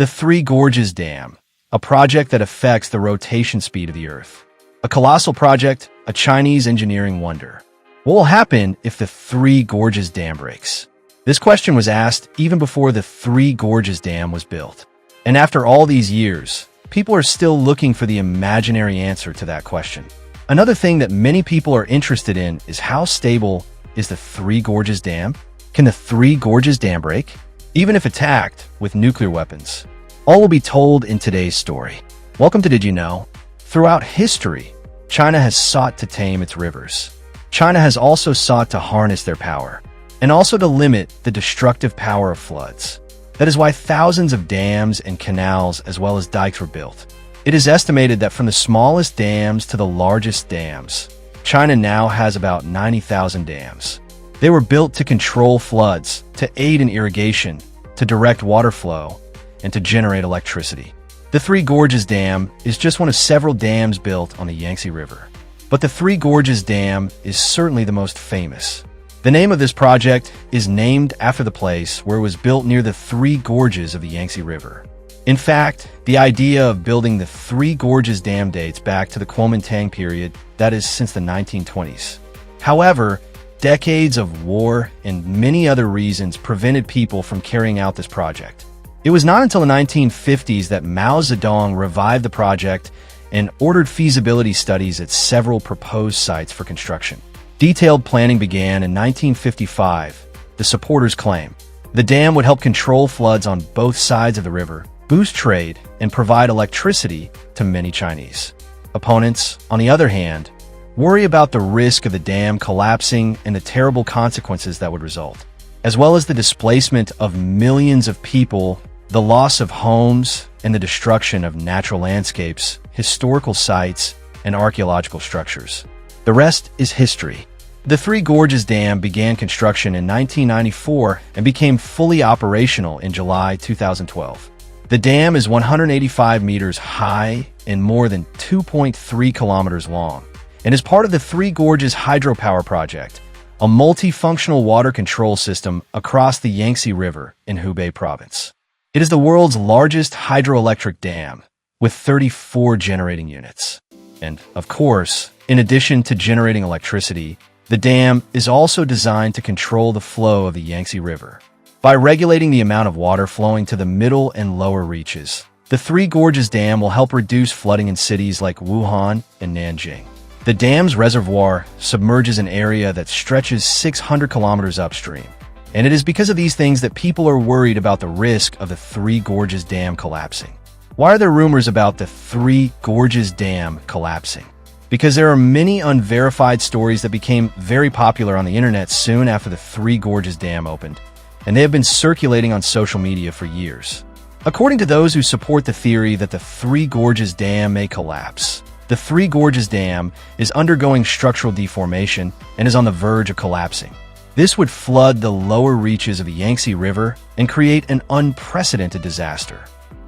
The Three Gorges Dam, a project that affects the rotation speed of the Earth. A colossal project, a Chinese engineering wonder. What will happen if the Three Gorges Dam breaks? This question was asked even before the Three Gorges Dam was built. And after all these years, people are still looking for the imaginary answer to that question. Another thing that many people are interested in is how stable is the Three Gorges Dam? Can the Three Gorges Dam break? Even if attacked with nuclear weapons? All will be told in today's story. Welcome to Did You Know? Throughout history, China has sought to tame its rivers. China has also sought to harness their power, and also to limit the destructive power of floods. That is why thousands of dams and canals as well as dikes were built. It is estimated that from the smallest dams to the largest dams, China now has about 90,000 dams. They were built to control floods, to aid in irrigation, to direct water flow, and to generate electricity. The Three Gorges Dam is just one of several dams built on the Yangtze River. But the Three Gorges Dam is certainly the most famous. The name of this project is named after the place where it was built near the Three Gorges of the Yangtze River. In fact, the idea of building the Three Gorges Dam dates back to the Kuomintang period, that is since the 1920s. However, decades of war and many other reasons prevented people from carrying out this project. It was not until the 1950s that Mao Zedong revived the project and ordered feasibility studies at several proposed sites for construction. Detailed planning began in 1955. The supporters claim the dam would help control floods on both sides of the river, boost trade, and provide electricity to many Chinese. Opponents, on the other hand, worry about the risk of the dam collapsing and the terrible consequences that would result, as well as the displacement of millions of people, the loss of homes, and the destruction of natural landscapes, historical sites, and archaeological structures. The rest is history. The Three Gorges Dam began construction in 1994 and became fully operational in July 2012. The dam is 185 meters high and more than 2.3 kilometers long, and is part of the Three Gorges Hydropower Project, a multifunctional water control system across the Yangtze River in Hubei province. It is the world's largest hydroelectric dam, with 34 generating units. And, of course, in addition to generating electricity, the dam is also designed to control the flow of the Yangtze River. By regulating the amount of water flowing to the middle and lower reaches, the Three Gorges Dam will help reduce flooding in cities like Wuhan and Nanjing. The dam's reservoir submerges an area that stretches 600 kilometers upstream. And it is because of these things that people are worried about the risk of the Three Gorges Dam collapsing. Why are there rumors about the Three Gorges Dam collapsing? Because there are many unverified stories that became very popular on the internet soon after the Three Gorges Dam opened, and they have been circulating on social media for years. According to those who support the theory that the Three Gorges Dam may collapse, the Three Gorges Dam is undergoing structural deformation and is on the verge of collapsing. This would flood the lower reaches of the Yangtze River and create an unprecedented disaster.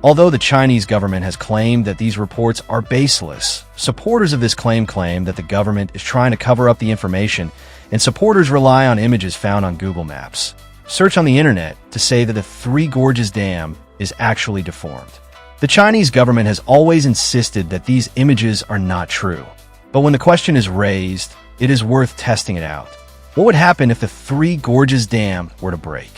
Although the Chinese government has claimed that these reports are baseless, supporters of this claim that the government is trying to cover up the information, and supporters rely on images found on Google Maps. Search on the internet to say that the Three Gorges Dam is actually deformed. The Chinese government has always insisted that these images are not true. But when the question is raised, it is worth testing it out. What would happen if the Three Gorges Dam were to break?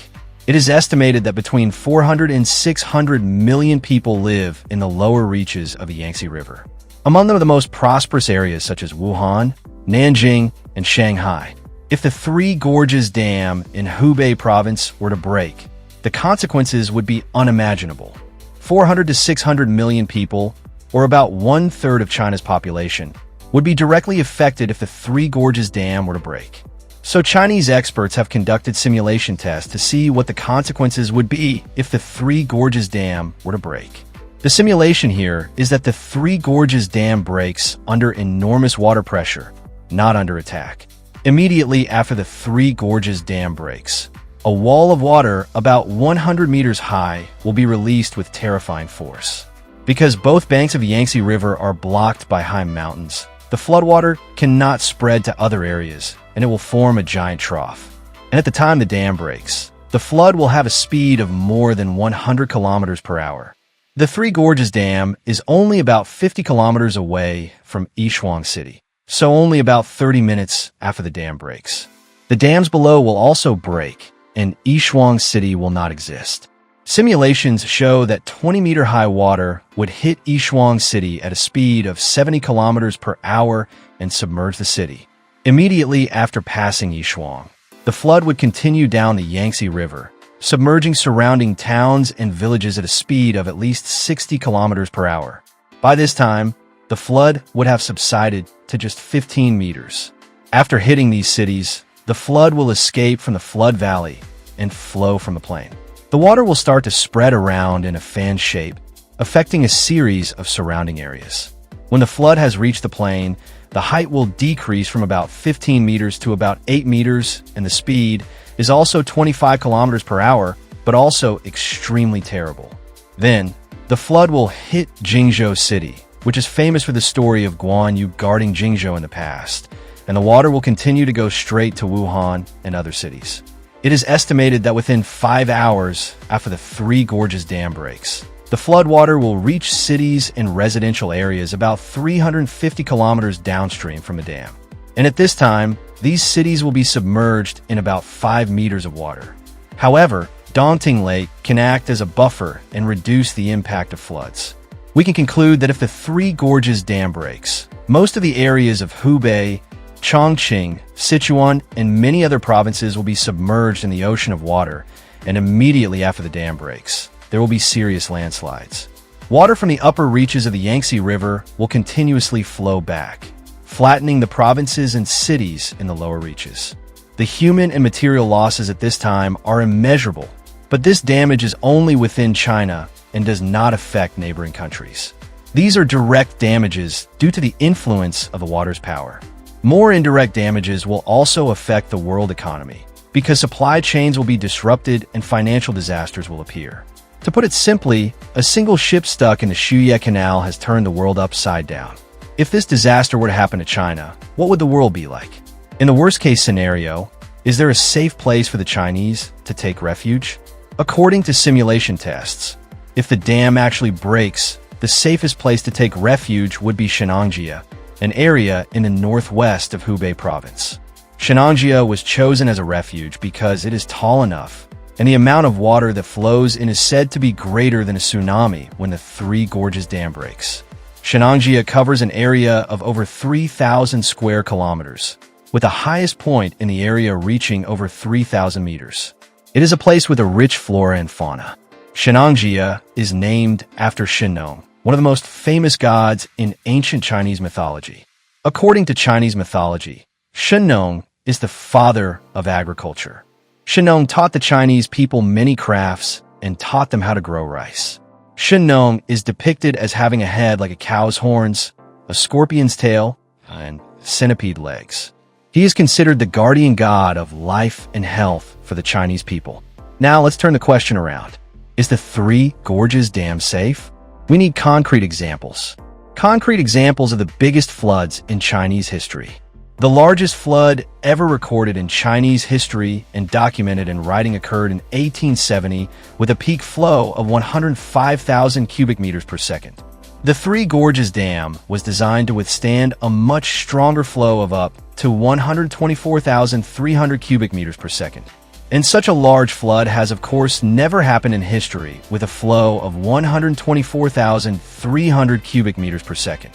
It is estimated that between 400 and 600 million people live in the lower reaches of the Yangtze River. Among them are the most prosperous areas such as Wuhan, Nanjing, and Shanghai. If the Three Gorges Dam in Hubei province were to break, the consequences would be unimaginable. 400 to 600 million people, or about 1/3 of China's population, would be directly affected if the Three Gorges Dam were to break. So Chinese experts have conducted simulation tests to see what the consequences would be if the Three Gorges Dam were to break. The simulation here is that the Three Gorges Dam breaks under enormous water pressure, not under attack. Immediately after the Three Gorges Dam breaks, a wall of water about 100 meters high will be released with terrifying force. Because both banks of the Yangtze River are blocked by high mountains, the floodwater cannot spread to other areas, and it will form a giant trough. And at the time the dam breaks, the flood will have a speed of more than 100 kilometers per hour. The Three Gorges Dam is only about 50 kilometers away from Yishuang City, so only about 30 minutes after the dam breaks. The dams below will also break, and Yishuang City will not exist. Simulations show that 20-meter-high water would hit Yishuang City at a speed of 70 kilometers per hour and submerge the city. Immediately after passing Yishuang, the flood would continue down the Yangtze River, submerging surrounding towns and villages at a speed of at least 60 kilometers per hour. By this time, the flood would have subsided to just 15 meters. After hitting these cities, the flood will escape from the flood valley and flow from the plain. The water will start to spread around in a fan shape, affecting a series of surrounding areas. When the flood has reached the plain, the height will decrease from about 15 meters to about 8 meters, and the speed is also 25 kilometers per hour, but also extremely terrible. Then, the flood will hit Jingzhou City, which is famous for the story of Guan Yu guarding Jingzhou in the past, and the water will continue to go straight to Wuhan and other cities. It is estimated that within 5 hours after the Three Gorges Dam breaks, the floodwater will reach cities and residential areas about 350 kilometers downstream from the dam. And at this time, these cities will be submerged in about 5 meters of water. However, Daunting Lake can act as a buffer and reduce the impact of floods. We can conclude that if the Three Gorges Dam breaks, most of the areas of Hubei, Chongqing, Sichuan, and many other provinces will be submerged in the ocean of water, and immediately after the dam breaks, there will be serious landslides. Water from the upper reaches of the Yangtze River will continuously flow back, flattening the provinces and cities in the lower reaches. The human and material losses at this time are immeasurable, but this damage is only within China and does not affect neighboring countries. These are direct damages due to the influence of the water's power. More indirect damages will also affect the world economy, because supply chains will be disrupted and financial disasters will appear. To put it simply, a single ship stuck in the Shuye Canal has turned the world upside down. If this disaster were to happen to China, what would the world be like? In the worst-case scenario, is there a safe place for the Chinese to take refuge? According to simulation tests, if the dam actually breaks, the safest place to take refuge would be Shenangjia, an area in the northwest of Hubei province. Shenangjia was chosen as a refuge because it is tall enough, and the amount of water that flows in is said to be greater than a tsunami when the Three Gorges Dam breaks. Shenangjia covers an area of over 3,000 square kilometers, with the highest point in the area reaching over 3,000 meters. It is a place with a rich flora and fauna. Shenangjia is named after Shennong, one of the most famous gods in ancient Chinese mythology. According to Chinese mythology, Shennong is the father of agriculture. Shennong taught the Chinese people many crafts and taught them how to grow rice. Shennong is depicted as having a head like a cow's horns, a scorpion's tail, and centipede legs. He is considered the guardian god of life and health for the Chinese people. Now let's turn the question around. Is the Three Gorges Dam safe? We need concrete examples. Concrete examples of the biggest floods in Chinese history. The largest flood ever recorded in Chinese history and documented in writing occurred in 1870 with a peak flow of 105,000 cubic meters per second. The Three Gorges Dam was designed to withstand a much stronger flow of up to 124,300 cubic meters per second. And such a large flood has of course never happened in history with a flow of 124,300 cubic meters per second.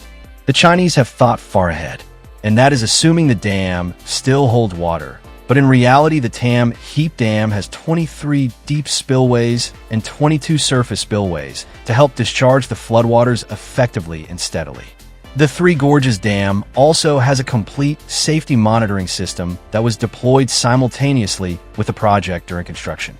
The Chinese have thought far ahead, and that is assuming the dam still holds water. But in reality, the Tam Heap Dam has 23 deep spillways and 22 surface spillways to help discharge the floodwaters effectively and steadily. The Three Gorges Dam also has a complete safety monitoring system that was deployed simultaneously with the project during construction.